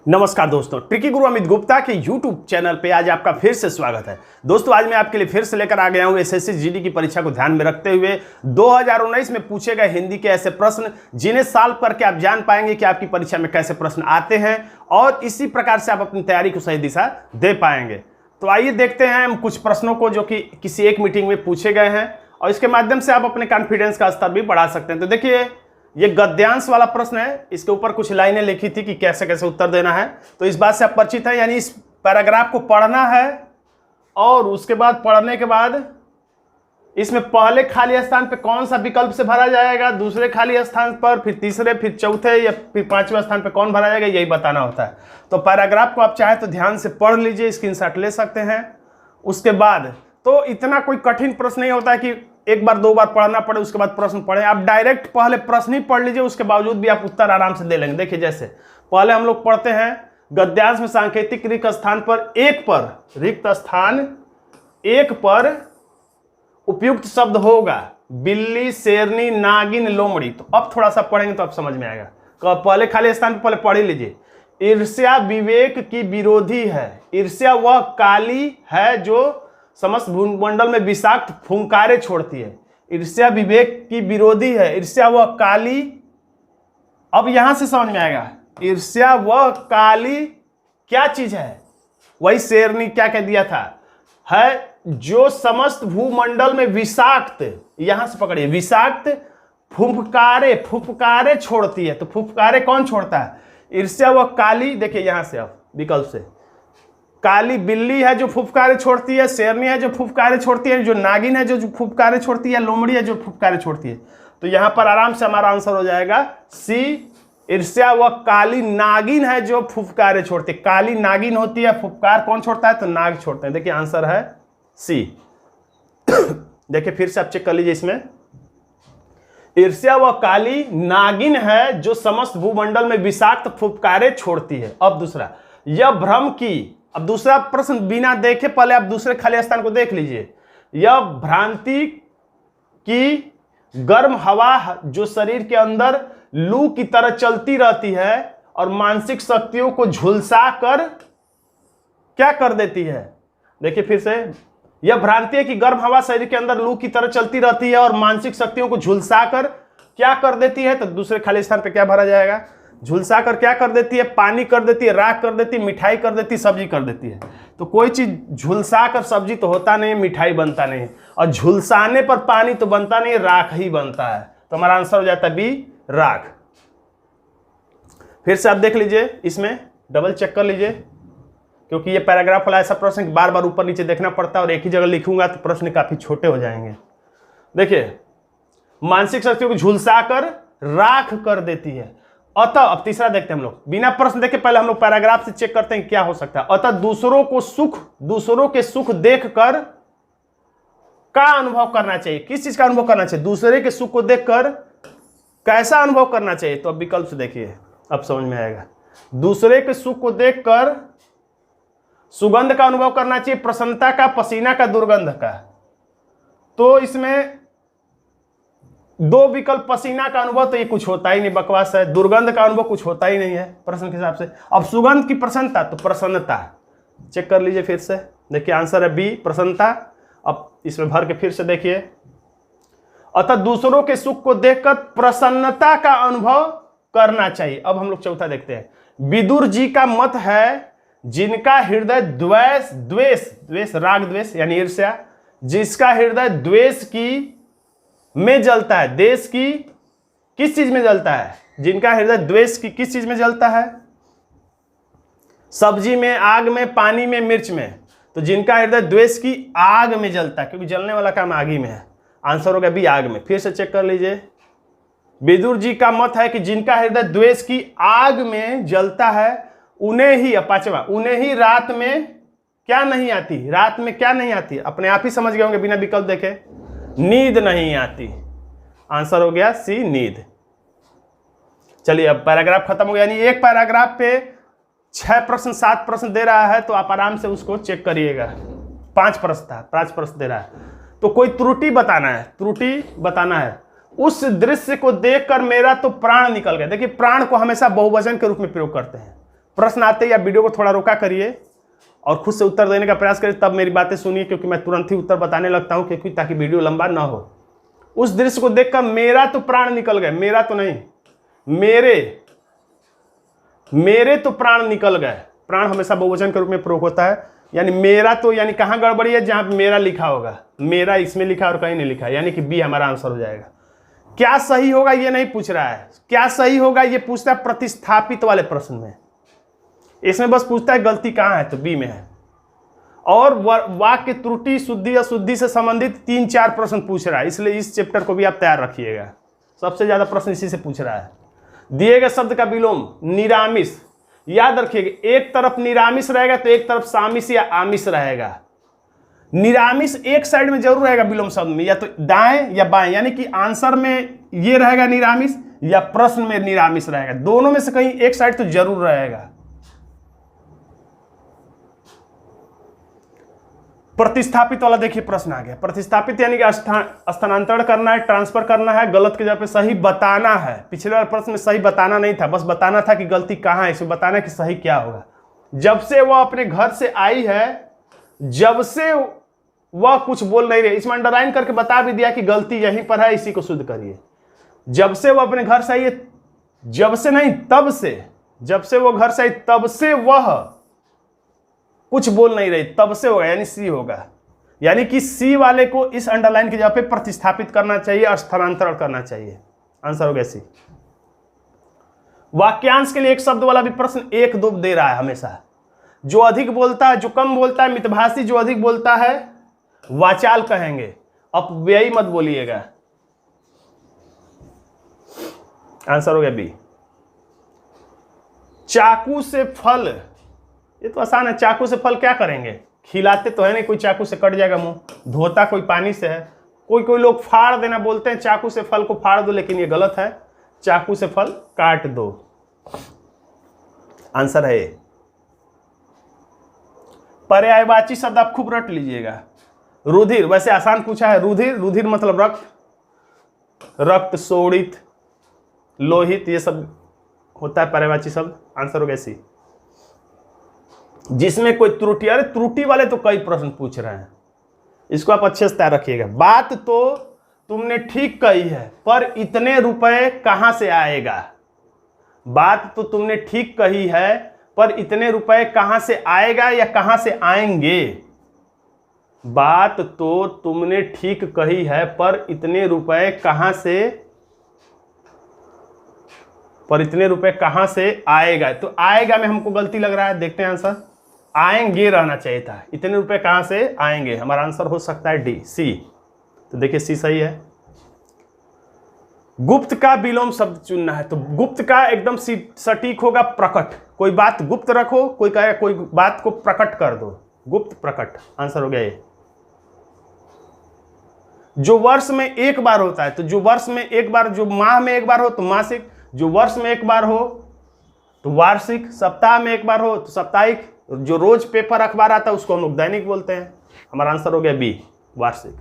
नमस्कार दोस्तों, ट्रिकी गुरु अमित गुप्ता के YouTube चैनल पे आज आपका फिर से स्वागत है। दोस्तों आज मैं आपके लिए फिर से लेकर आ गया हूँ एसएससी जीडी की परीक्षा को ध्यान में रखते हुए 2019 में पूछे गए हिंदी के ऐसे प्रश्न जिन्हें सॉल्व करके आप जान पाएंगे कि आपकी परीक्षा में कैसे प्रश्न आते हैं और इसी प्रकार से आप अपनी तैयारी को सही दिशा दे पाएंगे। तो आइए देखते हैं हम कुछ प्रश्नों को जो कि किसी एक मीटिंग में पूछे गए हैं और इसके माध्यम से आप अपने कॉन्फिडेंस का स्तर भी बढ़ा सकते हैं। तो देखिए ये गद्यांश वाला प्रश्न है, इसके ऊपर कुछ लाइनें लिखी थी कि कैसे कैसे उत्तर देना है, तो इस बात से आप परिचित हैं। यानी इस पैराग्राफ को पढ़ना है और उसके बाद पढ़ने के बाद इसमें पहले खाली स्थान पे कौन सा विकल्प से भरा जाएगा, दूसरे खाली स्थान पर, फिर तीसरे, फिर चौथे या फिर पांचवें स्थान पे कौन भरा जाएगा, यही बताना होता है। तो पैराग्राफ को आप चाहे तो ध्यान से पढ़ लीजिए, स्क्रीनशॉट ले सकते हैं। उसके बाद तो इतना कोई कठिन प्रश्न नहीं होता है कि एक बार दो बार पढ़ना पड़े उसके बाद प्रश्न पढ़े। आप डायरेक्ट पहले प्रश्न ही पढ़ लीजिए, उसके बावजूद भी आप उत्तर आराम से दे लेंगे। देखिए जैसे पहले हम लोग पढ़ते हैं गद्यांश में सांकेतिक रिक्त स्थान पर एक पर उपयुक्त शब्द होगा बिल्ली, शेरनी, नागिन, लोमड़ी। तो अब थोड़ा सा पढ़ेंगे तो आप समझ में आएगा। पहले खाली स्थान पर पहले पढ़ ही लीजिए। ईर्ष्या विवेक की विरोधी है। ईर्ष्या वह काली है जो समस्त भूमंडल में विषाक्त फुंकारे छोड़ती है। ईर्ष्या विवेक की विरोधी है। ईर्ष्या वह काली, अब यहां से समझ में आएगा। ईर्ष्या वह काली क्या चीज है, वही शेरनी क्या कह दिया था, है जो समस्त भूमंडल में विषाक्त, यहां से पकड़िए, विषाक्त फुफकारे छोड़ती है। तो फुफकारे कौन छोड़ता है? ईर्ष्या वह काली, देखिए यहां से अब विकल्प से, काली बिल्ली है जो फुफकारे छोड़ती है, शेरनी है जो फुफकारे छोड़ती है, जो नागिन है जो फुफकारे छोड़ती है, लोमड़ी है जो फुफकारे छोड़ती है। तो यहां पर आराम से हमारा आंसर हो जाएगा सी। ईर्ष्या वह काली नागिन है जो फुफकारे छोड़ती है। काली नागिन होती है, फुफकार कौन छोड़ता है? तो नाग छोड़ते हैं। देखिए आंसर है सी। देखिए फिर से आप चेक कर लीजिए इसमें, ईर्ष्या वह काली नागिन है जो समस्त भूमंडल में विषाक्त फुफकारे छोड़ती है। अब दूसरा, यह भ्रम की, अब दूसरा प्रश्न बिना देखे पहले आप दूसरे खाली स्थान को देख लीजिए। यह भ्रांति की गर्म हवा जो शरीर के अंदर लू की तरह चलती रहती है और मानसिक शक्तियों को झुलसा कर क्या कर देती है। देखिए फिर से, यह भ्रांति है कि गर्म हवा शरीर के अंदर लू की तरह चलती रहती है और मानसिक शक्तियों को झुलसा कर क्या कर देती है। तो दूसरे खाली स्थान पे क्या भरा जाएगा? झुलसा कर क्या कर देती है? पानी कर देती है, राख कर देती है, मिठाई कर देती है, सब्जी कर देती है। तो कोई चीज झुलसा कर सब्जी तो होता नहीं, मिठाई बनता नहीं, और झुलसाने पर पानी तो बनता नहीं, राख ही बनता है। तो हमारा आंसर हो जाता है बी, राख। फिर से आप देख लीजिए, इसमें डबल चेक कर लीजिए, क्योंकि ये पैराग्राफ वाला ऐसा प्रश्न बार बार ऊपर नीचे देखना पड़ता है और एक ही जगह लिखूंगा तो प्रश्न काफी छोटे हो जाएंगे। देखिए, मानसिक शक्तियों को झुलसा कर राख कर देती है। अतः अब तीसरा देखते हैं हम लोग, बिना प्रश्न देखे पहले हम लोग पैराग्राफ से चेक करते हैं क्या हो सकता है। अतः दूसरों के सुख देखकर का अनुभव करना चाहिए। किस चीज का अनुभव करना चाहिए? दूसरे के सुख को देखकर कैसा अनुभव करना चाहिए। तो अब विकल्प से देखिए, अब समझ में आएगा। दूसरे के सुख को देखकर सुगंध का अनुभव करना चाहिए, प्रसन्नता का, पसीना का, दुर्गंध का। तो इसमें दो विकल्प, पसीना का अनुभव तो ये कुछ होता ही नहीं, बकवास है। दुर्गंध का अनुभव कुछ होता ही नहीं है प्रश्न के हिसाब से। अब सुगंध की प्रसन्नता, तो प्रसन्नता चेक कर लीजिए फिर से। देखिए आंसर है बी, प्रसन्नता। अब इसमें भर के फिर से देखिए, अतः दूसरों के सुख को देखकर प्रसन्नता का अनुभव करना चाहिए। अब हम लोग चौथा देखते हैं। विदुर जी का मत है जिनका हृदय द्वेष राग द्वेष यानी ईर्ष्या, जिसका हृदय द्वेष की में जलता है। देश की किस चीज में जलता है? जिनका हृदय द्वेष की किस चीज में जलता है? सब्जी में, आग में, पानी में, मिर्च में। तो जिनका हृदय द्वेष की आग में जलता है, क्योंकि जलने वाला काम आग ही में है। आंसर हो गया बी, आग में। फिर से चेक कर लीजिए, विदुर जी का मत है कि जिनका हृदय द्वेष की आग में जलता है उन्हें ही, पांचवा, उन्हें ही रात में क्या नहीं आती। रात में क्या नहीं आती? अपने आप ही समझ गए होंगे बिना विकल्प देखे, नींद नहीं आती। आंसर हो गया सी, नींद। चलिए अब पैराग्राफ खत्म हो गया। यानी एक पैराग्राफ पे 6 प्रश्न 7 प्रश्न दे रहा है, तो आप आराम से उसको चेक करिएगा। 5 प्रश्न दे रहा है, तो कोई त्रुटि बताना है। उस दृश्य को देखकर मेरा तो प्राण निकल गया। देखिए प्राण को हमेशा बहुवचन के रूप में प्रयोग करते हैं। प्रश्न आते ही आप वीडियो को थोड़ा रोका करिए और खुद से उत्तर देने का प्रयास करिए, तब मेरी बातें सुनिए, क्योंकि मैं तुरंत ही उत्तर बताने लगता हूं, क्योंकि ताकि वीडियो लंबा ना हो। उस दृश्य को देखकर मेरा तो प्राण निकल गए, मेरा तो नहीं, मेरे तो प्राण निकल गए। प्राण हमेशा बहुवचन के रूप में प्रयोग होता है, यानी मेरा तो, यानी कहां गड़बड़ी है, जहां मेरा लिखा होगा, मेरा इसमें लिखा और कहीं नहीं लिखा, यानी कि बी हमारा आंसर हो जाएगा। क्या सही होगा ये नहीं पूछ रहा है, क्या सही होगा ये पूछता है प्रतिस्थापित वाले प्रश्न में। इसमें बस पूछता है गलती कहां है, तो बी में है। और वाक्य त्रुटि, शुद्धि, अशुद्धि से संबंधित 3-4 प्रश्न पूछ रहा है, इसलिए इस चैप्टर को भी आप तैयार रखिएगा। सबसे ज्यादा प्रश्न इसी से पूछ रहा है। दिए गए शब्द का विलोम निरामिष, याद रखिएगा, एक तरफ निरामिष रहेगा तो एक तरफ सामिष या आमिष रहेगा। निरामिष एक साइड में जरूर रहेगा विलोम शब्द में, या तो दाएं या बाएं, यानी कि आंसर में ये रहेगा निरामिष या प्रश्न में निरामिष रहेगा, दोनों में से कहीं एक साइड तो जरूर रहेगा। प्रतिस्थापित वाला देखिए प्रश्न आ गया। प्रतिस्थापित यानी कि स्थानांतरण करना है, ट्रांसफर करना है, गलत के जगह पे सही बताना है। पिछले वाले प्रश्न में सही बताना नहीं था, बस बताना था कि गलती कहाँ है, इसमें बताना कि सही क्या होगा। जब से वह अपने घर से आई है, जब से वह कुछ बोल नहीं रही, इसमें अंडरलाइन करके बता भी दिया कि गलती यहीं पर है, इसी को शुद्ध करिए। जब से वह अपने घर से आई है, जब से नहीं तब से, जब से वो घर से आई तब से वह कुछ बोल नहीं रही, तब से होगा, यानी सी होगा। यानी कि सी वाले को इस अंडरलाइन की जगह पे प्रतिस्थापित करना चाहिए और स्थानांतरण करना चाहिए। आंसर हो गया सी। वाक्यांश के लिए एक शब्द वाला भी प्रश्न 1-2 दे रहा है हमेशा। जो अधिक बोलता है, जो कम बोलता है, मितभाषी जो अधिक बोलता है वाचाल कहेंगे, अपव्ययी मत बोलिएगा। आंसर हो गया बी। चाकू से फल, ये तो आसान है। चाकू से फल क्या करेंगे, खिलाते तो है नहीं, कोई चाकू से कट जाएगा मुंह, धोता कोई पानी से है। कोई लोग फाड़ देना बोलते हैं, चाकू से फल को फाड़ दो, लेकिन ये गलत है, चाकू से फल काट दो। आंसर है ए। पर्यायवाची शब्द आप खूब रट लीजिएगा। रुधिर, वैसे आसान पूछा है। रुधिर, रुधिर मतलब रक्त, रक्त, शोणित, लोहित, ये सब होता है पर्यायवाची शब्द। आंसर हो गया सी। जिसमें कोई त्रुटि, अरे त्रुटि वाले तो कई प्रश्न पूछ रहे हैं, इसको आप अच्छे से तैयार रखिएगा। बात तो तुमने ठीक कही है, पर इतने रुपए कहां से आएगा। बात तो तुमने ठीक कही है, पर इतने रुपए कहां से आएगा या कहां से आएंगे। बात तो तुमने ठीक कही है, पर इतने रुपए कहां से, पर इतने रुपए कहां से आएगा। तो आएगा में हमको गलती लग रहा है, देखते हैं आंसर। आएंगे रहना चाहिए था, इतने रुपए कहां से आएंगे। हमारा आंसर हो सकता है डी, सी। तो देखिए सी सही है। गुप्त का विलोम शब्द चुनना है, तो गुप्त का एकदम सटीक होगा प्रकट। कोई बात गुप्त रखो, कोई कहे कोई बात को प्रकट कर दो, गुप्त प्रकट। आंसर हो गया ये। जो वर्ष में एक बार होता है, तो जो वर्ष में एक बार, जो माह में एक बार हो तो मासिक, जो वर्ष में एक बार हो तो वार्षिक, सप्ताह में एक बार हो तो साप्ताहिक, जो रोज पेपर अखबार आता है उसको हम लोग दैनिक बोलते हैं। हमारा आंसर हो गया बी, वार्षिक।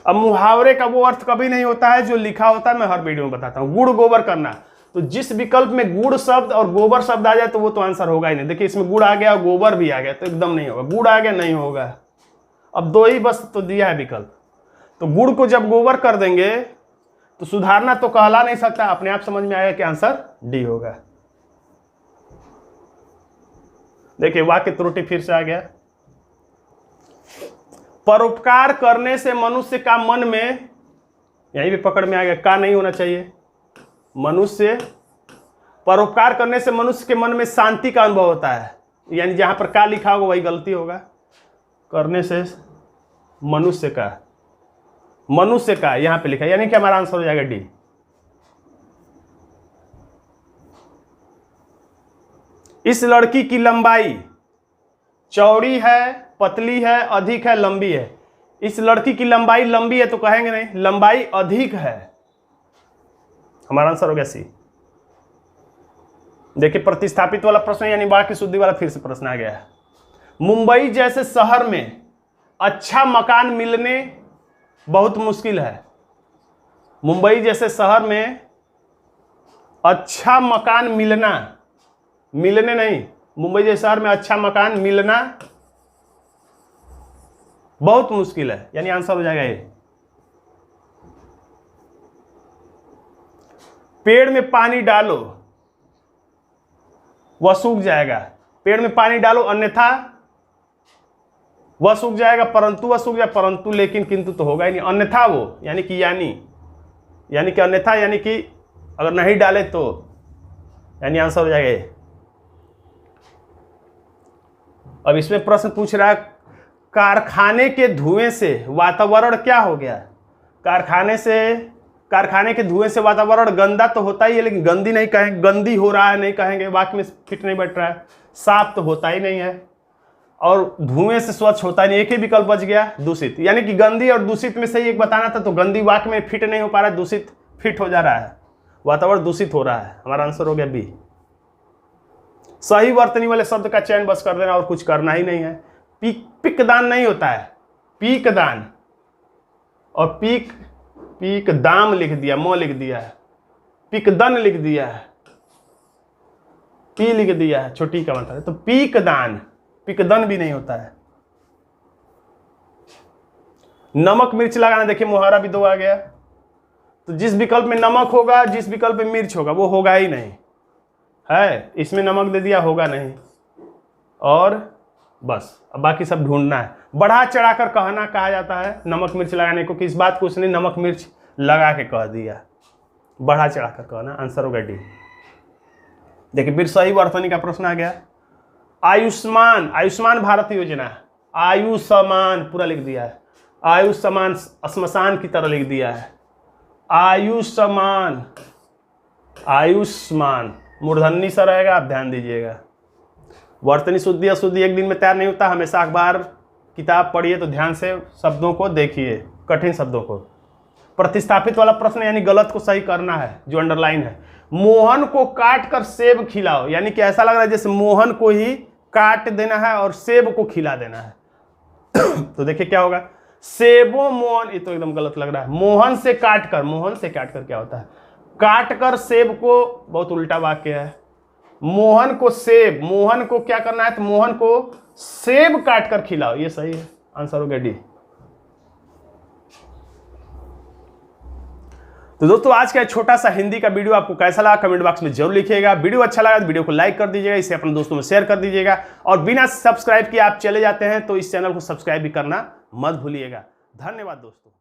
अब मुहावरे का वो अर्थ कभी नहीं होता है जो लिखा होता है, मैं हर वीडियो में बताता हूं। गुड़ गोबर करना, तो जिस विकल्प में गुड़ शब्द और गोबर शब्द आ जाए तो वो तो आंसर होगा ही नहीं। देखिए इसमें गुड़ आ गया और गोबर भी आ गया, तो एकदम नहीं होगा। गुड़ आ गया, नहीं होगा। अब 2 ही बस तो दिया है विकल्प, तो गुड़ को जब गोबर कर देंगे तो सुधारना तो कहला नहीं सकता, अपने आप समझ में आएगा कि आंसर डी होगा। देखिए वाक्य त्रुटि फिर से आ गया। परोपकार करने से मनुष्य का मन में, यहीं भी पकड़ में आ गया, का नहीं होना चाहिए। मनुष्य, परोपकार करने से मनुष्य के मन में शांति का अनुभव होता है, यानी जहां पर का लिखा होगा वही गलती होगा। करने से मनुष्य का, मनुष्य का यहां पे लिखा, यानी कि हमारा आंसर हो जाएगा डी। इस लड़की की लंबाई चौड़ी है, पतली है, अधिक है, लंबी है। इस लड़की की लंबाई लंबी है तो कहेंगे नहीं, लंबाई अधिक है। हमारा आंसर हो गया सी। देखिए प्रतिस्थापित वाला प्रश्न यानी वाक्य शुद्धि वाला फिर से प्रश्न आ गया है। मुंबई जैसे शहर में अच्छा मकान मिलने बहुत मुश्किल है। मुंबई जैसे शहर में अच्छा मकान मिलना मिलने नहीं, मुंबई जैसे शहर में अच्छा मकान मिलना बहुत मुश्किल है, यानी आंसर हो जाएगा ये। पेड़ में पानी डालो वह सूख जाएगा, पेड़ में पानी डालो अन्यथा वह सूख जाएगा, परंतु वह सूख जाए, परंतु लेकिन किंतु तो होगा ही नहीं, अन्यथा वो यानी कि यानी कि अन्यथा यानी कि अगर नहीं डाले तो, यानी आंसर हो जाएगा ये। अब इसमें प्रश्न पूछ रहा है कारखाने के धुएं से वातावरण क्या हो गया। कारखाने के धुएं से वातावरण गंदा तो होता ही है, लेकिन गंदी नहीं कहेंगे, गंदी हो रहा है नहीं कहेंगे, वाक्य में फिट नहीं बैठ रहा है। साफ तो होता ही नहीं है और धुएं से स्वच्छ होता नहीं, एक ही विकल्प बच गया दूषित, यानी कि गंदी और दूषित में से ही एक बताना था, तो गंदी वाक्य में फिट नहीं हो पा रहा है, दूषित फिट हो जा रहा है, वातावरण दूषित हो रहा है। हमारा आंसर हो गया बी। सही वर्तनी वाले शब्द का चयन बस कर देना और कुछ करना ही नहीं है। पिकदान नहीं होता है, पीकदान, और पीक दाम लिख दिया, म लिख दिया है, पिकदन लिख दिया है, पी लिख दिया है, छोटी का मतलब है, तो पीकदान, पिकदन भी नहीं होता है। नमक मिर्च लगाना, देखिए मुहारा भी 2 आ गया, तो जिस विकल्प में नमक होगा, जिस विकल्प में मिर्च होगा वो होगा ही नहीं है, इसमें नमक दे दिया होगा नहीं, और बस अब बाकी सब ढूंढना है। बढ़ा चढ़ाकर कहना कहा जाता है नमक मिर्च लगाने को, कि इस बात को उसने नमक मिर्च लगा के कह दिया, बढ़ा चढ़ाकर कहना, आंसर होगा डी। देखिए फिर सही वर्तनी का प्रश्न आ गया। आयुष्मान भारत योजना, आयुष्मान पूरा लिख दिया है, आयुष्मान श्मशान की तरह लिख दिया है, आयुष्मान मूर्धन्य सा रहेगा, आप ध्यान दीजिएगा। वर्तनी शुद्धि अशुद्धि एक दिन में तैयार नहीं होता, हमेशा अखबार किताब पढ़िए, तो ध्यान से शब्दों को देखिए, कठिन शब्दों को। प्रतिस्थापित वाला प्रश्न यानी गलत को सही करना है, जो अंडरलाइन है। मोहन को काट कर सेब खिलाओ, यानी कि ऐसा लग रहा है जैसे मोहन को ही काट देना है और सेब को खिला देना है। तो देखिए क्या होगा, सेबो मोहन, ये तो एकदम गलत लग रहा है। मोहन से काट कर क्या होता है, काट कर सेब को, बहुत उल्टा वाक्य है। मोहन को सेब, मोहन को क्या करना है, तो मोहन को सेब काट कर खिलाओ, ये सही है, आंसर हो गया डी। तो दोस्तों आज का छोटा सा हिंदी का वीडियो आपको कैसा लगा कमेंट बॉक्स में जरूर लिखिएगा। वीडियो अच्छा लगा तो वीडियो को लाइक कर दीजिएगा, इसे अपने दोस्तों में शेयर कर दीजिएगा, और बिना सब्सक्राइब किए आप चले जाते हैं तो इस चैनल को सब्सक्राइब भी करना मत भूलिएगा। धन्यवाद दोस्तों।